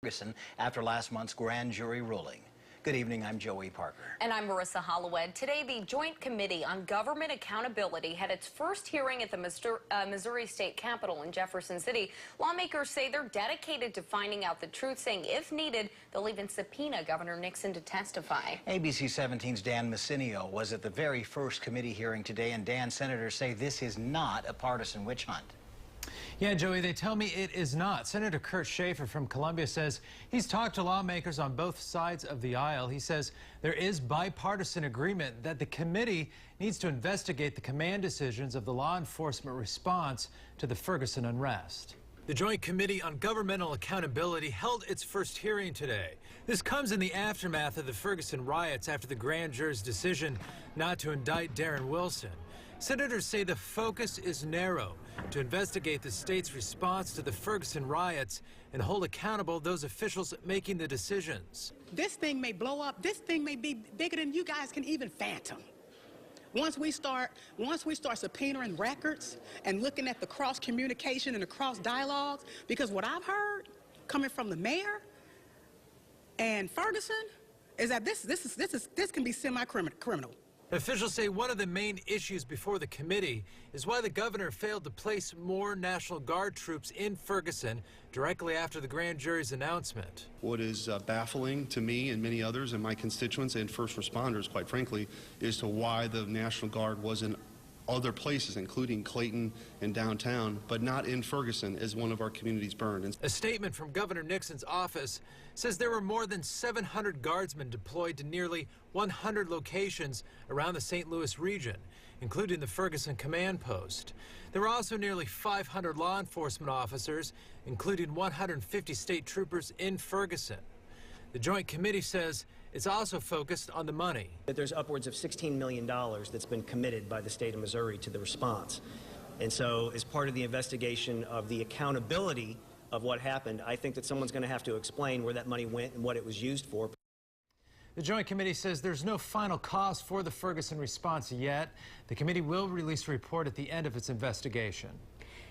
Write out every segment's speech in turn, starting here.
Ferguson after last month's grand jury ruling. Good evening, I'm Joey Parker. And I'm Marissa Holloway. Today, the Joint Committee on Government Accountability had its first hearing at the Missouri State Capitol in Jefferson City. Lawmakers say they're dedicated to finding out the truth, saying if needed, they'll even subpoena Governor Nixon to testify. ABC 17's Dan Messinio was at the very first committee hearing today, and Dan, senators say this is not a partisan witch hunt. Yeah, Joey, they tell me it is not. Senator Kurt Schaefer from Columbia says he's talked to lawmakers on both sides of the aisle. He says there is bipartisan agreement that the committee needs to investigate the command decisions of the law enforcement response to the Ferguson unrest. The Joint Committee on Governmental Accountability held its first hearing today. This comes in the aftermath of the Ferguson riots after the grand jury's decision not to indict Darren Wilson. Senators say the focus is narrow, to investigate the state's response to the Ferguson riots and hold accountable those officials making the decisions. This thing may blow up. This thing may be bigger than you guys can even fathom. Once we start subpoenaing records and looking at the cross communication and the cross dialogues, because what I've heard coming from the mayor and Ferguson is that this can be semi-criminal. Officials say one of the main issues before the committee is why the governor failed to place more National Guard troops in Ferguson directly after the grand jury's announcement. What is baffling to me and many others and my constituents and first responders, quite frankly, is to why the National Guard was in other places, including Clayton and downtown, but not in Ferguson as one of our communities burned. A statement from Governor Nixon's office says there were more than 700 guardsmen deployed to nearly 100 locations around the St. Louis region, including the Ferguson command post. There were also nearly 500 law enforcement officers, including 150 state troopers in Ferguson. The Joint Committee says it's also focused on the money. There's upwards of $16 million that's been committed by the state of Missouri to the response. And so as part of the investigation of the accountability of what happened, I think that someone's going to have to explain where that money went and what it was used for. The Joint Committee says there's no final cost for the Ferguson response yet. The committee will release a report at the end of its investigation.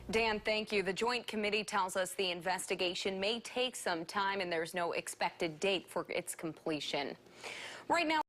Dan, thank you. The Joint Committee tells us the investigation may take some time and there's no expected date for its completion. Right now,